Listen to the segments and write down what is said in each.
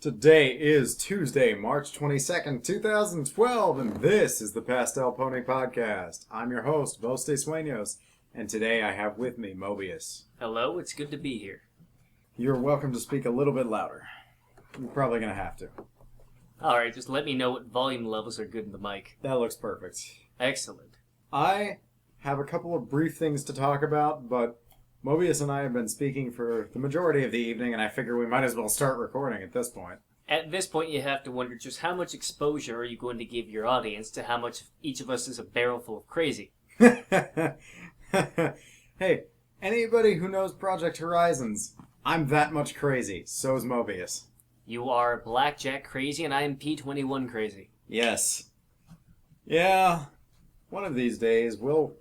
Today is Tuesday, March 22nd, 2012, and this is the Pastel Pony Podcast. I'm your host, Voste Sueños, and today I have with me Mobius. Hello, it's good to be here. You're welcome to speak a little bit louder. You're probably going to have to. Alright, just let me know what volume levels are good in the mic. That looks perfect. Excellent. I have a couple of brief things to talk about, but Mobius and I have been speaking for the majority of the evening, and I figure we might as well start recording at this point. At this point, you have to wonder just how much exposure are you going to give your audience to how much each of us is a barrel full of crazy. Hey, anybody who knows Project Horizons, I'm that much crazy. So is Mobius. You are Blackjack crazy, and I am P21 crazy. Yes. Yeah, one of these days we'll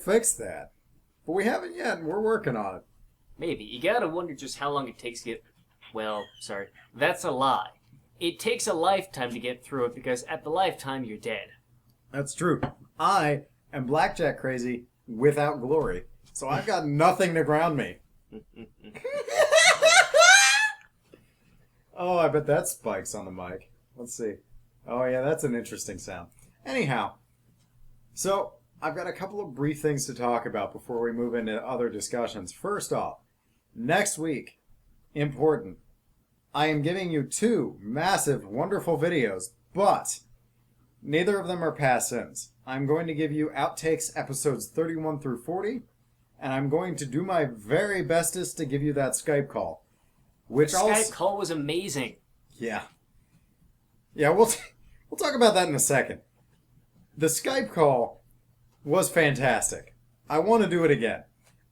fix that. But we haven't yet, and we're working on it. Maybe. You gotta wonder just how long it takes to get... Well, sorry. That's a lie. It takes a lifetime to get through it, because at the lifetime, you're dead. That's true. I am Blackjack crazy without glory. So I've got nothing to ground me. Oh, I bet that spikes on the mic. Let's see. Oh, yeah, that's an interesting sound. Anyhow, so I've got a couple of brief things to talk about before we move into other discussions. First off, next week, important, I am giving you two massive, wonderful videos, but neither of them are past sims. I'm going to give you Outtakes episodes 31 through 40, and I'm going to do my very bestest to give you that Skype call. The Skype call was amazing. Yeah. Yeah, we'll talk about that in a second. The Skype call was fantastic. I want to do it again.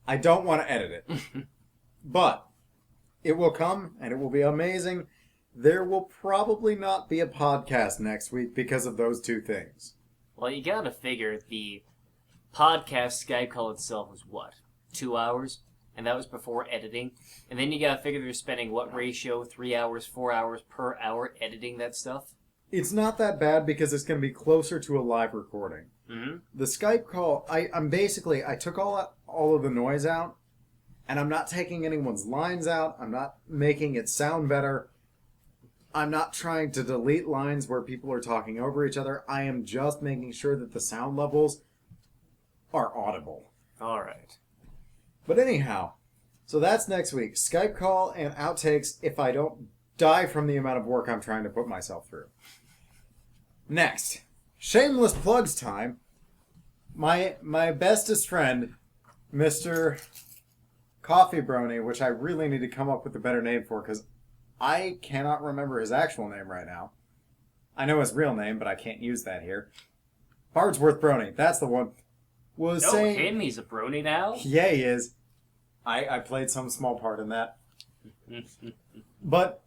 I don't want to edit it. But it will come, and it will be amazing. There will probably not be a podcast next week because of those two things. Well, you gotta figure the podcast Skype call itself was what? 2 hours? And that was before editing. And then you gotta figure they're spending what ratio? 3 hours, 4 hours per hour editing that stuff? It's not that bad because it's going to be closer to a live recording. Mm-hmm. The Skype call, I took all of the noise out, and I'm not taking anyone's lines out. I'm not making it sound better. I'm not trying to delete lines where people are talking over each other. I am just making sure that the sound levels are audible. All right. But anyhow, so that's next week. Skype call and outtakes if I don't die from the amount of work I'm trying to put myself through. Next, shameless plugs time. My bestest friend, Mr. Coffee Brony, which I really need to come up with a better name for because I cannot remember his actual name right now. I know his real name, but I can't use that here. Bardsworth Brony, that's the one. Was saying him, he's a brony now? Yeah, he is. I played some small part in that. But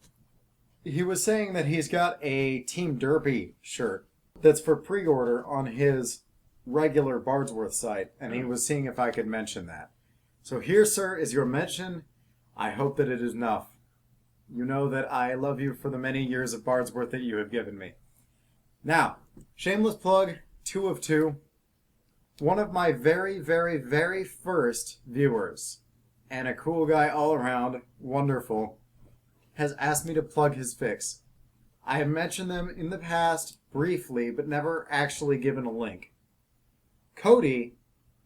he was saying that he's got a Team Derpy shirt that's for pre-order on his regular Bardsworth site, and he was seeing if I could mention that. So here, sir, is your mention. I hope that it is enough. You know that I love you for the many years of Bardsworth that you have given me. Now, shameless plug, 2 of 2. One of my very, very, very first viewers, and a cool guy all around, wonderful, has asked me to plug his fics. I have mentioned them in the past, briefly, but never actually given a link. Cody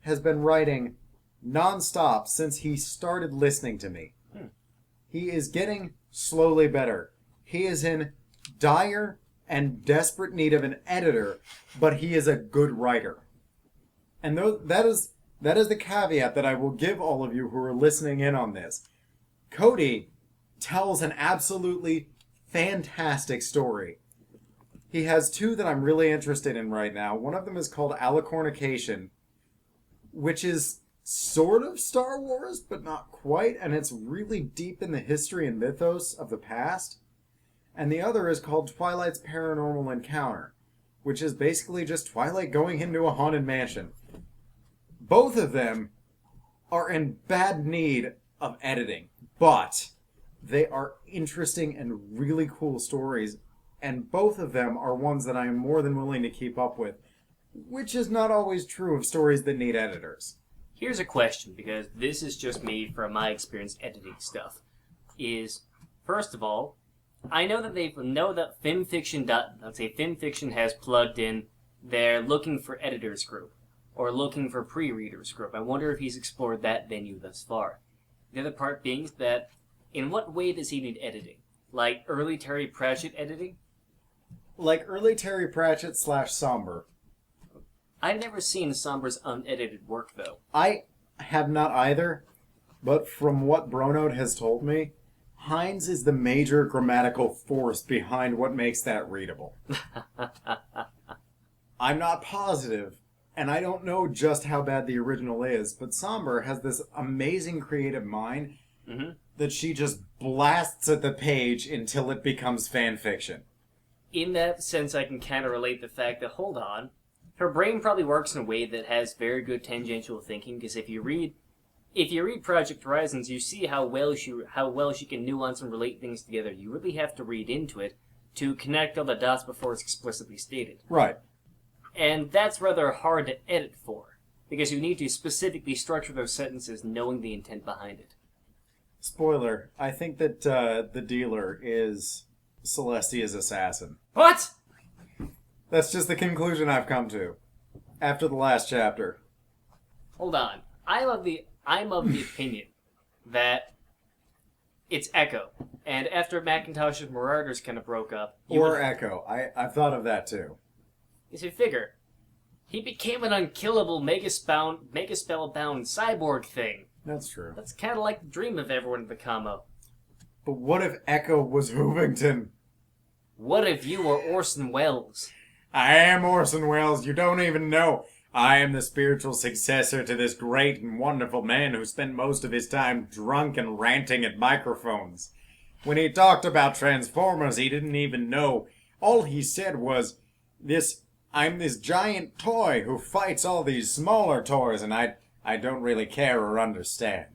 has been writing non-stop since he started listening to me. He is getting slowly better. He is in dire and desperate need of an editor, but he is a good writer. And that is the caveat that I will give all of you who are listening in on this. Cody tells an absolutely fantastic story. He has 2 that I'm really interested in right now. One of them is called Alicornication, which is sort of Star Wars, but not quite, and it's really deep in the history and mythos of the past. And the other is called Twilight's Paranormal Encounter, which is basically just Twilight going into a haunted mansion. Both of them are in bad need of editing, but they are interesting and really cool stories, and both of them are ones that I am more than willing to keep up with, which is not always true of stories that need editors. Here's a question, because this is just me from my experience editing stuff. First of all, I know that FimFiction has plugged in. They're looking for editors group or looking for pre-readers group. I wonder if he's explored that venue thus far. The other part being that, in what way does he need editing? Like early Terry Pratchett editing? Like early Terry Pratchett / Somber. I've never seen Somber's unedited work, though. I have not either, but from what Brony has told me, Hines is the major grammatical force behind what makes that readable. I'm not positive, and I don't know just how bad the original is, but Somber has this amazing creative mind that she just blasts at the page until it becomes fan fiction. In that sense, I can kind of relate the fact that, hold on, her brain probably works in a way that has very good tangential thinking, because if you read Project Horizons, you see how well she can nuance and relate things together. You really have to read into it to connect all the dots before it's explicitly stated. Right. And that's rather hard to edit for, because you need to specifically structure those sentences knowing the intent behind it. Spoiler, I think that the dealer is Celestia's assassin. What? That's just the conclusion I've come to after the last chapter. Hold on. I'm of the opinion that it's Echo. And after Macintosh and Marauders kind of broke up... Echo. I've thought of that too. You see, figure. He became an unkillable Megaspell-bound cyborg thing. That's true. That's kind of like the dream of everyone in the combo. But what if Echo was Hoovington? What if you were Orson Welles? I am Orson Welles. You don't even know. I am the spiritual successor to this great and wonderful man who spent most of his time drunk and ranting at microphones. When he talked about Transformers, he didn't even know. All he said was, I'm this giant toy who fights all these smaller toys, and I don't really care or understand.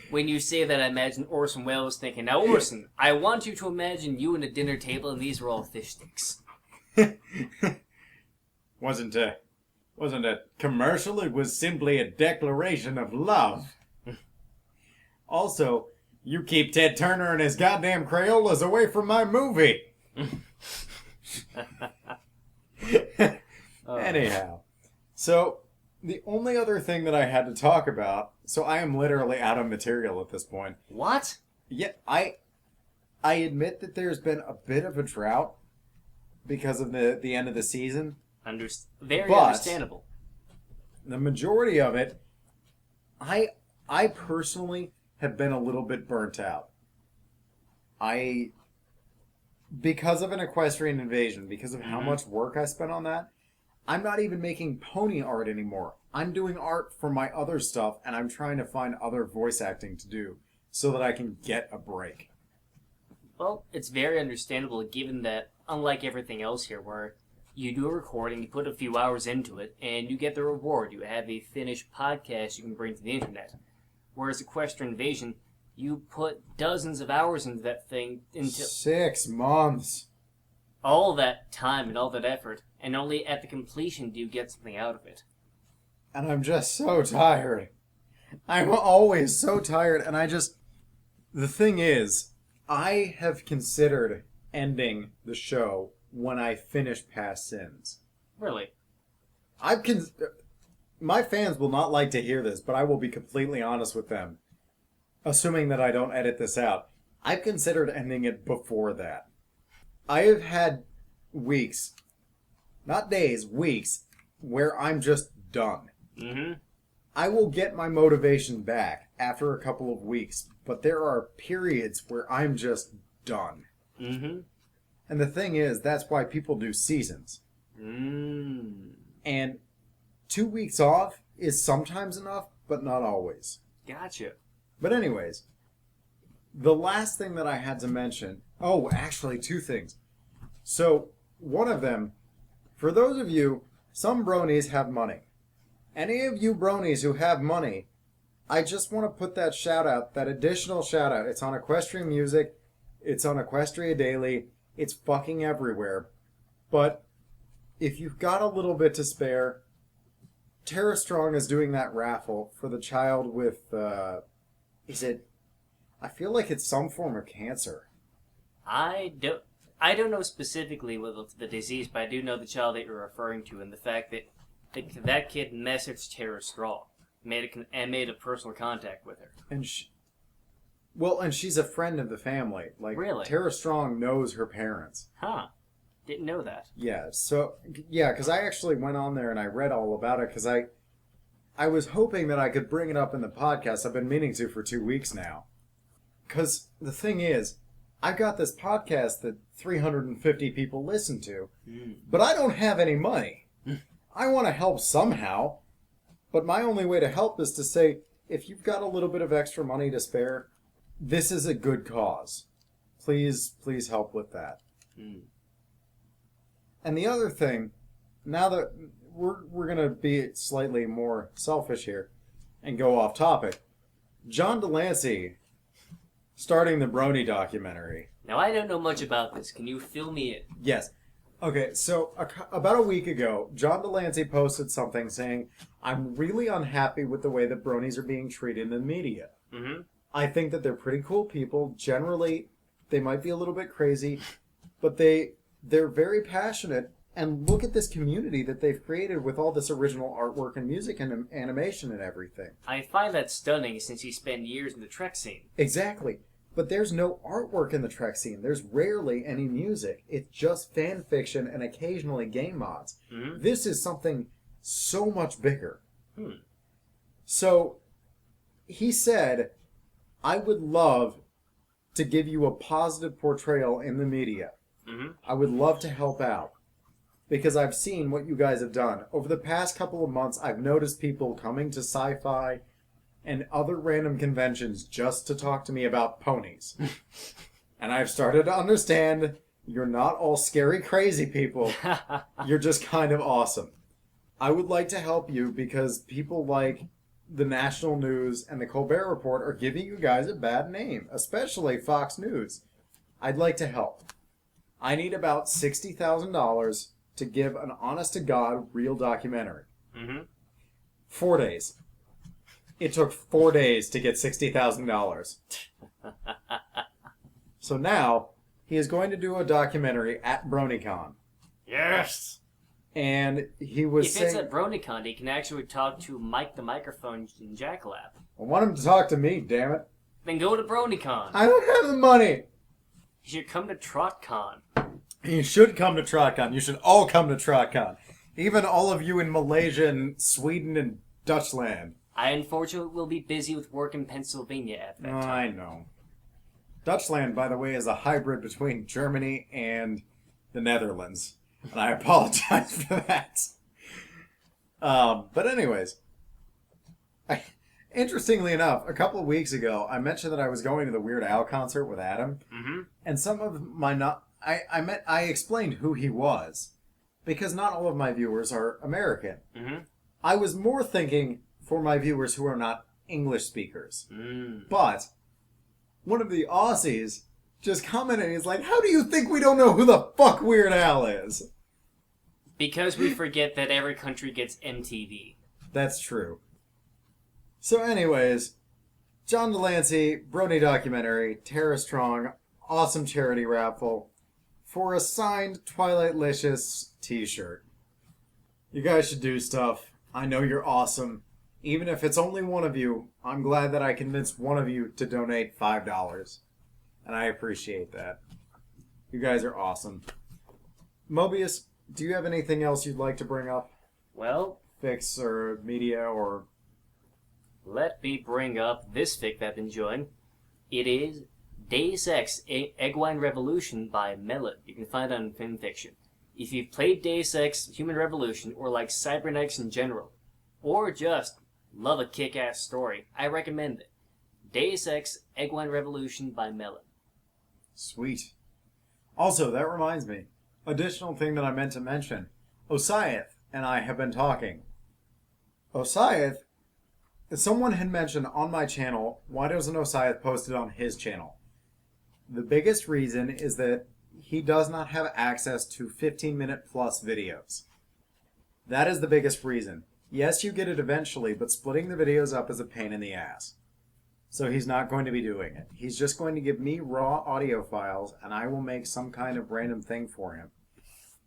When you say that, I imagine Orson Welles thinking, now Orson, I want you to imagine you at a dinner table and these are all fish sticks. Wasn't a commercial, it was simply a declaration of love. Also, you keep Ted Turner and his goddamn Crayolas away from my movie. Anyhow, so the only other thing that I had to talk about, so I am literally out of material at this point. What? Yeah, I admit that there's been a bit of a drought because of the end of the season. Very understandable. The majority of it, I personally have been a little bit burnt out. Because of an equestrian invasion, because of how much work I spent on that, I'm not even making pony art anymore. I'm doing art for my other stuff, and I'm trying to find other voice acting to do so that I can get a break. Well, it's very understandable given that, unlike everything else here, where you do a recording, you put a few hours into it, and you get the reward. You have a finished podcast you can bring to the internet. Whereas Equestrian Invasion, you put dozens of hours into that thing. 6 months. All that time and all that effort, and only at the completion do you get something out of it. And I'm just so tired. I'm always so tired, and the thing is, I have considered ending the show when I finish Past Sins. Really? My fans will not like to hear this, but I will be completely honest with them. Assuming that I don't edit this out. I've considered ending it before that. I have had weeks, not days, weeks, where I'm just done. Mm-hmm. I will get my motivation back after a couple of weeks, but there are periods where I'm just done. Mm-hmm. And the thing is, that's why people do seasons. And 2 weeks off is sometimes enough, but not always. Gotcha. But anyways, the last thing that I had to mention... Oh, actually, 2 things. So, one of them, for those of you, some bronies have money. Any of you bronies who have money, I just want to put that shout out, that additional shout out. It's on Equestrian Music. It's on Equestria Daily. It's fucking everywhere. But if you've got a little bit to spare, Tara Strong is doing that raffle for the child with, I feel like it's some form of cancer. I don't know specifically with the disease, but I do know the child that you're referring to, and the fact that that kid messaged Tara Straw, made a personal contact with her. And and she's a friend of the family. Like, Really? Tara Strong knows her parents. Huh? Didn't know that. Yeah. So because I actually went on there and I read all about it because I was hoping that I could bring it up in the podcast. I've been meaning to for 2 weeks now. Because the thing is, I've got this podcast that 350 people listen to, but I don't have any money. I want to help somehow, but my only way to help is to say, if you've got a little bit of extra money to spare, this is a good cause. Please help with that. And the other thing, now that we're going to be slightly more selfish here and go off topic, John Delancey starting the Brony documentary. Now, I don't know much about this. Can you fill me in? Yes. Okay, so about a week ago, John Delancey posted something saying, I'm really unhappy with the way that Bronies are being treated in the media. Mm-hmm. I think that they're pretty cool people. Generally, they might be a little bit crazy, but they're very passionate. And look at this community that they've created with all this original artwork and music and animation and everything. I find that stunning since he spent years in the Trek scene. Exactly. But there's no artwork in the Trek scene. There's rarely any music. It's just fan fiction and occasionally game mods. Mm-hmm. This is something so much bigger. Hmm. So he said, I would love to give you a positive portrayal in the media. Mm-hmm. I would love to help out. Because I've seen what you guys have done. Over the past couple of months, I've noticed people coming to sci-fi and other random conventions just to talk to me about ponies. And I've started to understand you're not all scary, crazy people. You're just kind of awesome. I would like to help you because people like the National News and the Colbert Report are giving you guys a bad name, especially Fox News. I'd like to help. I need about $60,000 to give an honest-to-God real documentary. Mm-hmm. 4 days. It took 4 days to get $60,000. So now, he is going to do a documentary at BronyCon. Yes! And he was If saying... it's at BronyCon, he can actually talk to Mike the Microphone in Jackalap. I want him to talk to me, damn it. Then go to BronyCon. I don't have the money! You should come to TrotCon. You should come to TrotCon. You should all come to TrotCon. Even all of you in Malaysia and Sweden and Dutchland. I unfortunately will be busy with work in Pennsylvania at that time. I know. Dutchland, by the way, is a hybrid between Germany and the Netherlands. And I apologize for that. But anyways, interestingly enough, a couple of weeks ago, I mentioned that I was going to the Weird Al concert with Adam. Mm-hmm. And some of my... I explained who he was. Because not all of my viewers are American. Mm-hmm. I was more thinking for my viewers who are not English speakers. Mm. But one of the Aussies just commented, he's like, how do you think we don't know who the fuck Weird Al is? Because we forget that every country gets MTV. That's true. So anyways, John Delancey, Brony documentary, Tara Strong, awesome charity raffle for a signed Twilightlicious t-shirt. You guys should do stuff. I know you're awesome. Even if it's only one of you, I'm glad that I convinced one of you to donate $5. And I appreciate that. You guys are awesome. Mobius, do you have anything else you'd like to bring up? Well, Fix or media or... let me bring up this fic that I've been enjoying. It is Deus Ex Eggwine Revolution by Melon. You can find it on FinFiction. If you've played Deus Ex Human Revolution or like cybernetics in general, or just love a kick-ass story, I recommend it. Deus Ex Eggwine Revolution by Melon. Sweet. Also, that reminds me. Additional thing that I meant to mention. Osiath and I have been talking. Osiath, someone had mentioned on my channel, why doesn't Osiath post it on his channel? The biggest reason is that he does not have access to 15-minute plus videos. That is the biggest reason. Yes, you get it eventually, but splitting the videos up is a pain in the ass. So he's not going to be doing it. He's just going to give me raw audio files, and I will make some kind of random thing for him.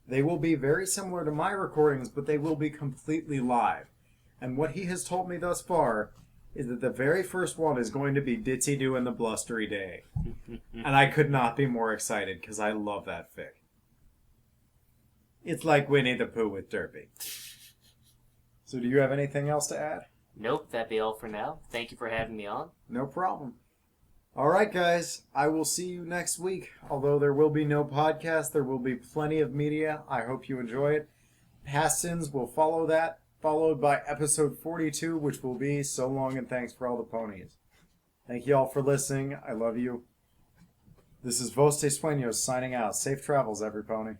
They will be very similar to my recordings, but they will be completely live. And what he has told me thus far is that the very first one is going to be Ditsy Doo and the Blustery Day. And I could not be more excited, because I love that fic. It's like Winnie the Pooh with Derpy. So do you have anything else to add? Nope, that'd be all for now. Thank you for having me on. No problem. All right, guys. I will see you next week. Although there will be no podcast, there will be plenty of media. I hope you enjoy it. Past Sins will follow that, followed by episode 42, which will be So Long and Thanks for All the Ponies. Thank you all for listening. I love you. This is Vos Te Sueños signing out. Safe travels, every pony.